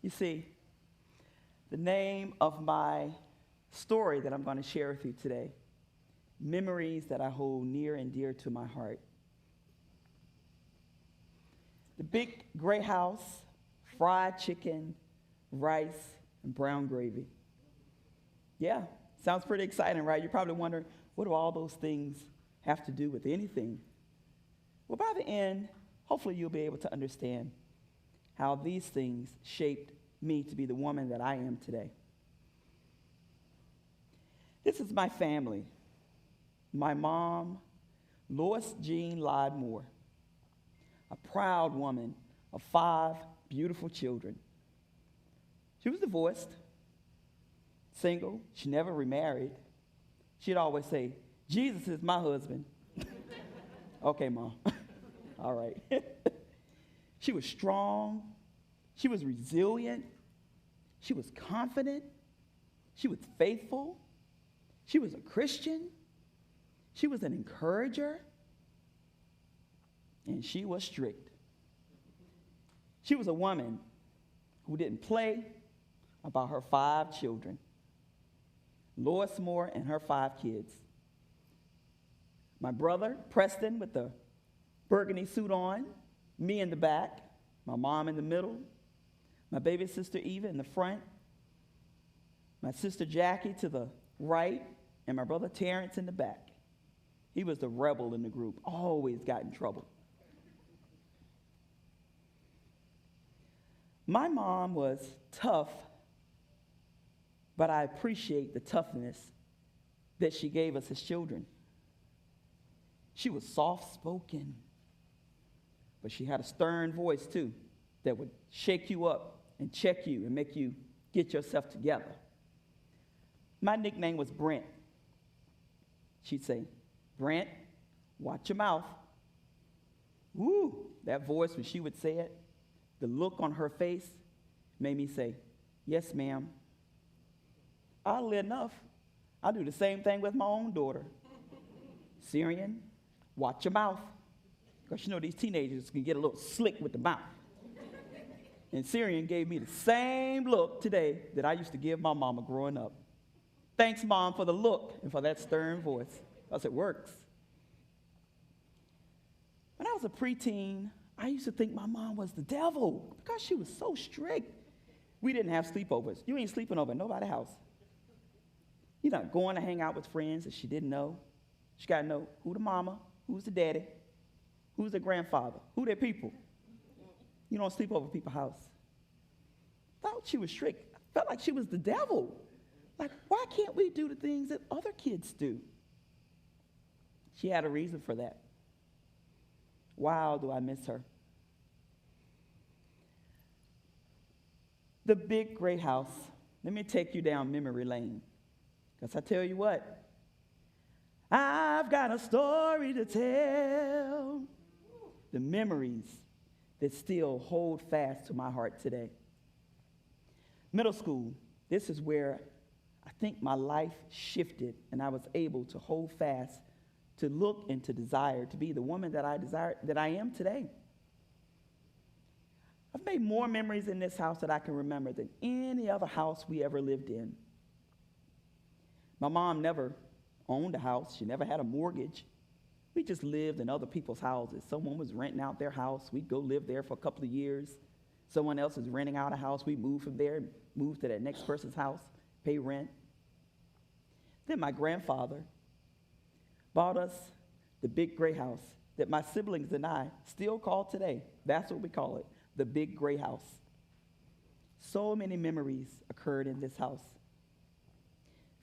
You see, the name of my story that I'm going to share with you today, memories that I hold near and dear to my heart. The big gray house, fried chicken, rice, and brown gravy. Yeah, sounds pretty exciting, right? You're probably wondering, what do all those things have to do with anything? Well, by the end, hopefully you'll be able to understand how these things shaped me to be the woman that I am today. This is my family. My mom, Lois Jean Lodmore, a proud woman of 5 beautiful children. She was divorced, single. She never remarried. She'd always say, Jesus is my husband. Okay, Mom. All right. She was strong. She was resilient. She was confident. She was faithful. She was a Christian. She was an encourager. And she was strict. She was a woman who didn't play about her 5 children. Lois Moore and her 5 kids. My brother, Preston, with the burgundy suit on, me in the back, my mom in the middle, my baby sister Eva in the front, my sister Jackie to the right, and my brother Terrence in the back. He was the rebel in the group, always got in trouble. My mom was tough, but I appreciate the toughness that she gave us as children. She was soft-spoken, but she had a stern voice, too, that would shake you up and check you and make you get yourself together. My nickname was Brent. She'd say, Brent, watch your mouth. Woo, that voice, when she would say it, the look on her face made me say, yes, ma'am. Oddly enough, I do the same thing with my own daughter. Syrian, watch your mouth. Because you know these teenagers can get a little slick with the mouth. And Syrian gave me the same look today that I used to give my mama growing up. Thanks, Mom, for the look and for that stern voice, because it works. When I was a preteen, I used to think my mom was the devil because she was so strict. We didn't have sleepovers. You ain't sleeping over at nobody's house. You're not going to hang out with friends that she didn't know. She got to know who the mama, who's the daddy, who's the grandfather, who their people. You don't sleep over people's house. Thought she was strict. I felt like she was the devil. Like, why can't we do the things that other kids do? She had a reason for that. Wow, do I miss her. The big gray house. Let me take you down memory lane. Because I tell you what, I've got a story to tell. The memories that still hold fast to my heart today. Middle school, this is where I think my life shifted and I was able to hold fast, to look and to desire to be the woman that I am today. I've made more memories in this house that I can remember than any other house we ever lived in. My mom never owned a house. She never had a mortgage. We just lived in other people's houses. Someone was renting out their house. We'd go live there for a couple of years. Someone else is renting out a house. We moved from there and moved to that next person's house, pay rent. Then my grandfather bought us the big gray house that my siblings and I still call today. That's what we call it, the big gray house. So many memories occurred in this house.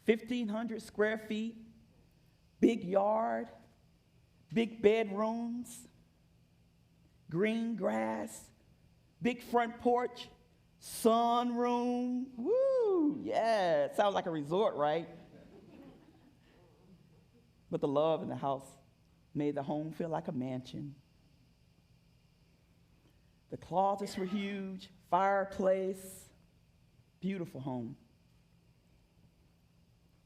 1,500 square feet, big yard, big bedrooms, green grass, big front porch, sunroom. Woo, yeah, it sounds like a resort, right? But the love in the house made the home feel like a mansion. The closets were huge, fireplace, beautiful home.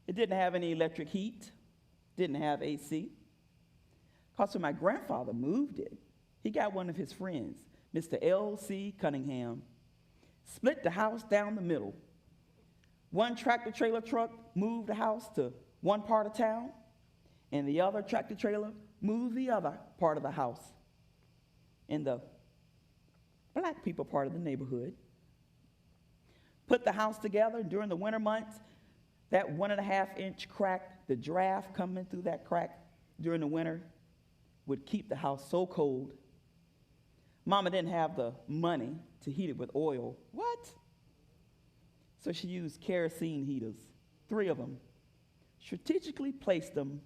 It didn't have any electric heat, didn't have AC. Because when my grandfather moved it, he got one of his friends, Mr. L.C. Cunningham, split the house down the middle. One tractor-trailer truck moved the house to one part of town, and the other tractor-trailer moved the other part of the house in the black people part of the neighborhood. Put the house together during the winter months. That 1.5-inch crack, the draft coming through that crack during the winter would keep the house so cold. Mama didn't have the money to heat it with oil. What? So she used kerosene heaters, 3 of them, strategically placed them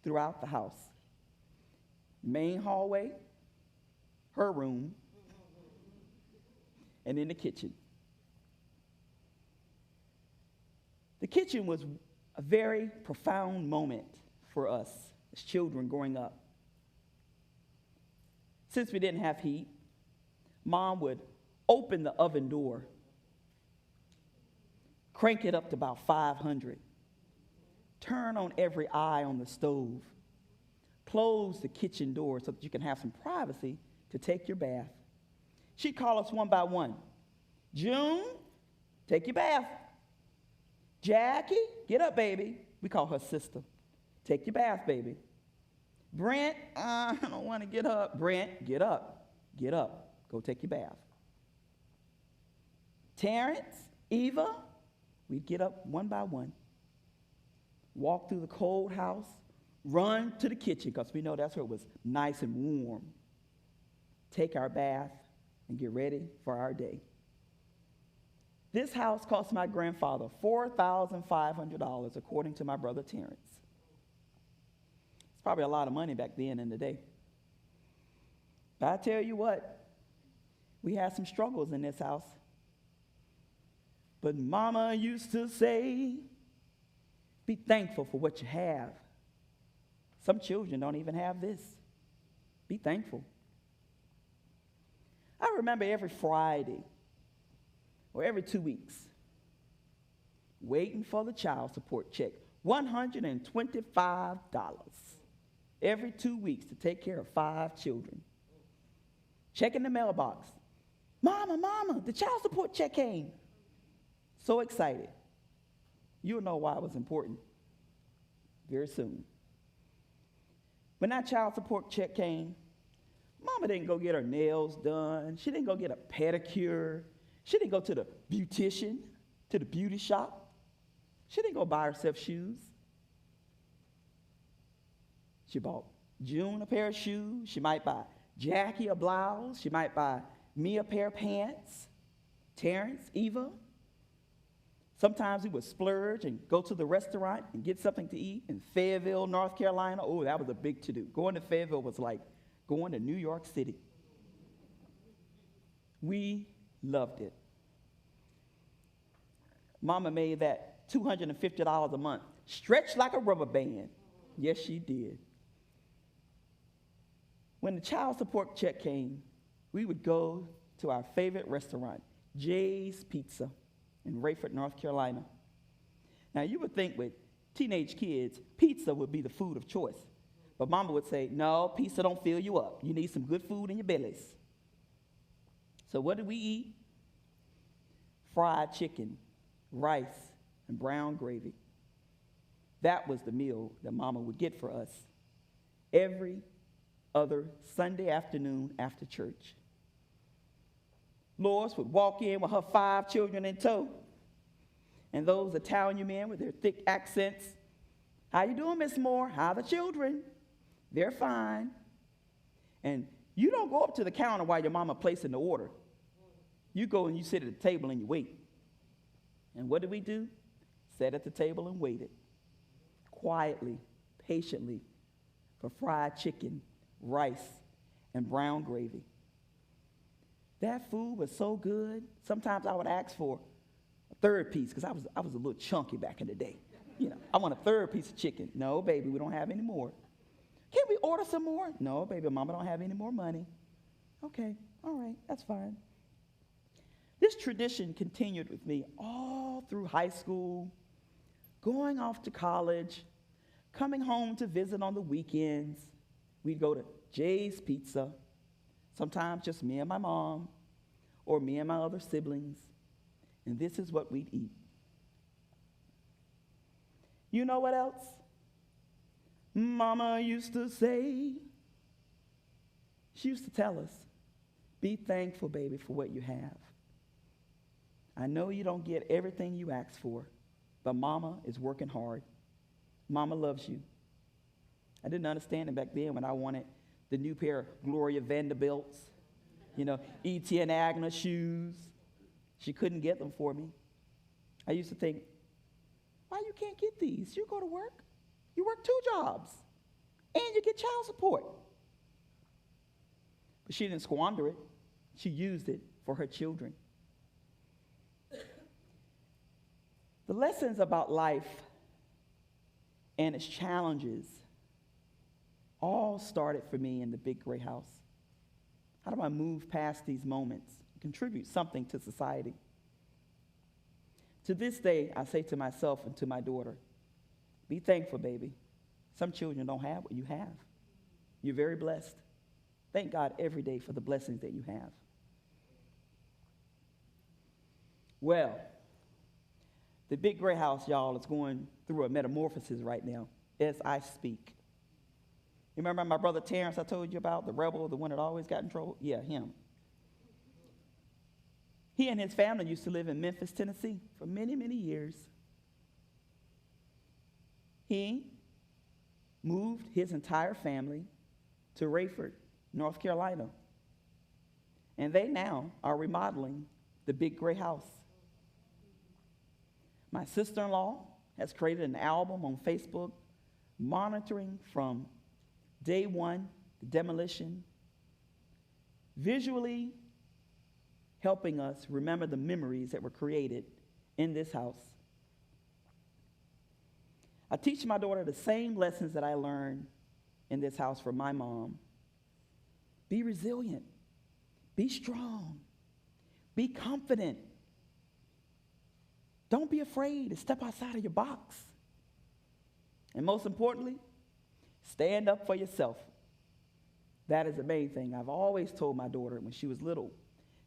throughout the house. Main hallway, her room, and in the kitchen. The kitchen was a very profound moment for us as children growing up. Since we didn't have heat, Mom would open the oven door, crank it up to about 500, turn on every eye on the stove, close the kitchen door so that you can have some privacy to take your bath. She'd call us one by one. June, take your bath. Jackie, get up, baby. We call her sister. Take your bath, baby. Brent, I don't want to get up. Brent, get up. Get up. Go take your bath. Terrence, Eva, we'd get up one by one, walk through the cold house, run to the kitchen, because we know that's where it was nice and warm, take our bath, and get ready for our day. This house cost my grandfather $4,500, according to my brother Terrence. It's probably a lot of money back then in the day. But I tell you what, we had some struggles in this house. But Mama used to say, be thankful for what you have. Some children don't even have this. Be thankful. I remember every Friday or every 2 weeks waiting for the child support check, $125 every 2 weeks to take care of 5 children. Checking the mailbox. Mama, the child support check came. So excited. You'll know why it was important very soon. When that child support check came, Mama didn't go get her nails done. She didn't go get a pedicure. She didn't go to the beautician, to the beauty shop. She didn't go buy herself shoes. She bought June a pair of shoes. She might buy Jackie a blouse. She might buy me a pair of pants. Terrence, Eva. Sometimes we would splurge and go to the restaurant and get something to eat in Fayetteville, North Carolina. Oh, that was a big to-do. Going to Fayetteville was like going to New York City. We loved it. Mama made that $250 a month stretch like a rubber band. Yes, she did. When the child support check came, we would go to our favorite restaurant, Jay's Pizza in Rayford, North Carolina. Now, you would think with teenage kids, pizza would be the food of choice. But Mama would say, no, pizza don't fill you up. You need some good food in your bellies. So what did we eat? Fried chicken, rice, and brown gravy. That was the meal that Mama would get for us every other Sunday afternoon after church. Lois would walk in with her 5 children in tow, and those Italian men with their thick accents. How you doing, Miss Moore? How are the children? They're fine. And you don't go up to the counter while your mama placing the order. You go and you sit at the table and you wait. And what did we do? Sat at the table and waited, quietly, patiently, for fried chicken, rice, and brown gravy. That food was so good. Sometimes I would ask for a third piece because I was a little chunky back in the day. I want a third piece of chicken. No, baby, we don't have any more. Can we order some more? No, baby, Mama don't have any more money. Okay, all right, that's fine. This tradition continued with me all through high school, going off to college, coming home to visit on the weekends. We'd go to Jay's Pizza, sometimes just me and my mom, or me and my other siblings, and this is what we'd eat. You know what else? Mama used to say, she used to tell us, be thankful, baby, for what you have. I know you don't get everything you ask for, but Mama is working hard. Mama loves you. I didn't understand it back then when I wanted the new pair of Gloria Vanderbilts, E.T. and Agnes shoes. She couldn't get them for me. I used to think, why you can't get these? You go to work. You work 2 jobs, and you get child support. But she didn't squander it. She used it for her children. The lessons about life and its challenges all started for me in the big gray house. How do I move past these moments and contribute something to society? To this day, I say to myself and to my daughter, be thankful, baby. Some children don't have what you have. You're very blessed. Thank God every day for the blessings that you have. Well, the big gray house, y'all, is going through a metamorphosis right now as I speak. You remember my brother Terrence I told you about, the rebel, the one that always got in trouble? Yeah, him. He and his family used to live in Memphis, Tennessee for many, many years. He moved his entire family to Rayford, North Carolina. And they now are remodeling the big gray house. My sister-in-law has created an album on Facebook monitoring from day one, the demolition, visually helping us remember the memories that were created in this house. I teach my daughter the same lessons that I learned in this house from my mom. Be resilient. Be strong. Be confident. Don't be afraid to step outside of your box. And most importantly, stand up for yourself. That is the main thing. I've always told my daughter when she was little,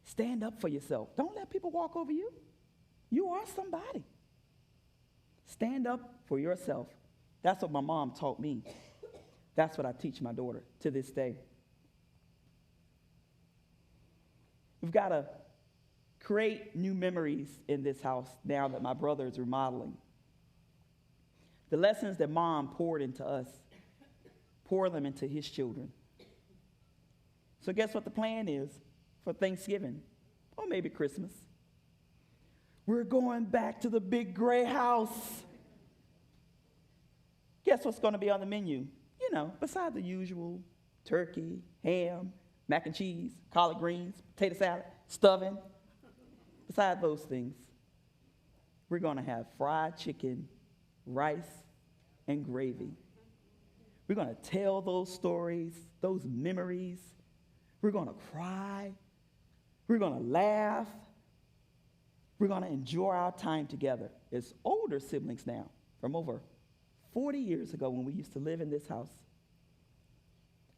stand up for yourself. Don't let people walk over you. You are somebody. Stand up for yourself. That's what my mom taught me. That's what I teach my daughter to this day. We've got to create new memories in this house now that my brother is remodeling. The lessons that Mom poured into us, pour them into his children. So guess what the plan is for Thanksgiving, or maybe Christmas? We're going back to the big gray house. Guess what's going to be on the menu? You know, besides the usual turkey, ham, mac and cheese, collard greens, potato salad, stuffing. Besides those things, we're going to have fried chicken, rice, and gravy. We're going to tell those stories, those memories. We're going to cry. We're going to laugh. We're going to enjoy our time together as older siblings now, from over 40 years ago when we used to live in this house.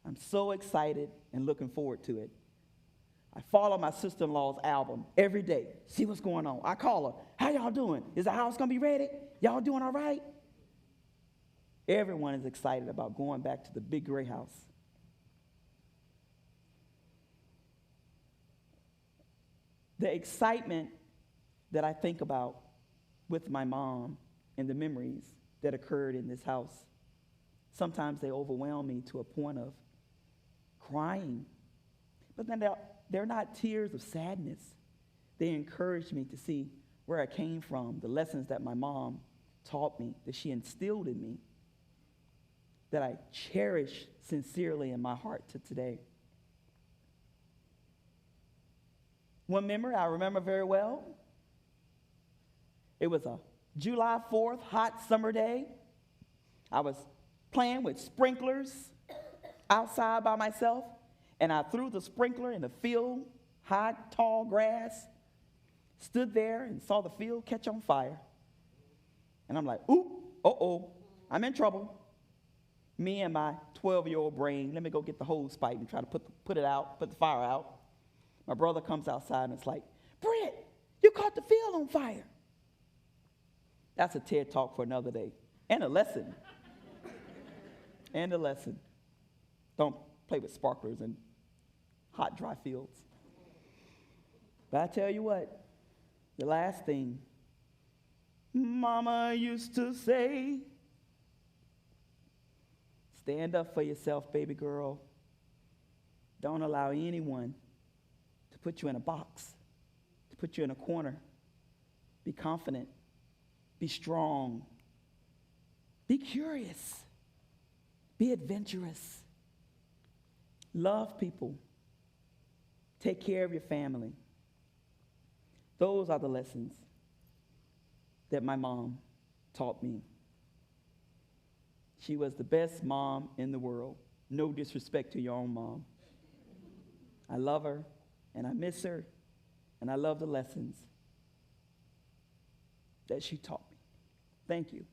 I'm so excited and looking forward to it. I follow my sister-in-law's album every day, see what's going on. I call her, how y'all doing? Is the house going to be ready? Y'all doing all right? Everyone is excited about going back to the big gray house. The excitement that I think about with my mom and the memories that occurred in this house, sometimes they overwhelm me to a point of crying. But then they're not tears of sadness. They encourage me to see where I came from, the lessons that my mom taught me, that she instilled in me, that I cherish sincerely in my heart to today. One memory I remember very well, it was a July 4th hot summer day. I was playing with sprinklers outside by myself, and I threw the sprinkler in the field, high, tall grass, stood there and saw the field catch on fire. And I'm like, ooh, uh-oh, I'm in trouble. Me and my 12-year-old brain, let me go get the hose pipe and try to put it out, put the fire out. My brother comes outside and it's like, Brent, you caught the field on fire. That's a TED Talk for another day. And a lesson. And a lesson. Don't play with sparklers and hot, dry fields. But I tell you what, the last thing Mama used to say, stand up for yourself, baby girl. Don't allow anyone to put you in a box, to put you in a corner. Be confident. Be strong. Be curious. Be adventurous. Love people. Take care of your family. Those are the lessons that my mom taught me. She was the best mom in the world. No disrespect to your own mom. I love her, and I miss her, and I love the lessons that she taught me. Thank you.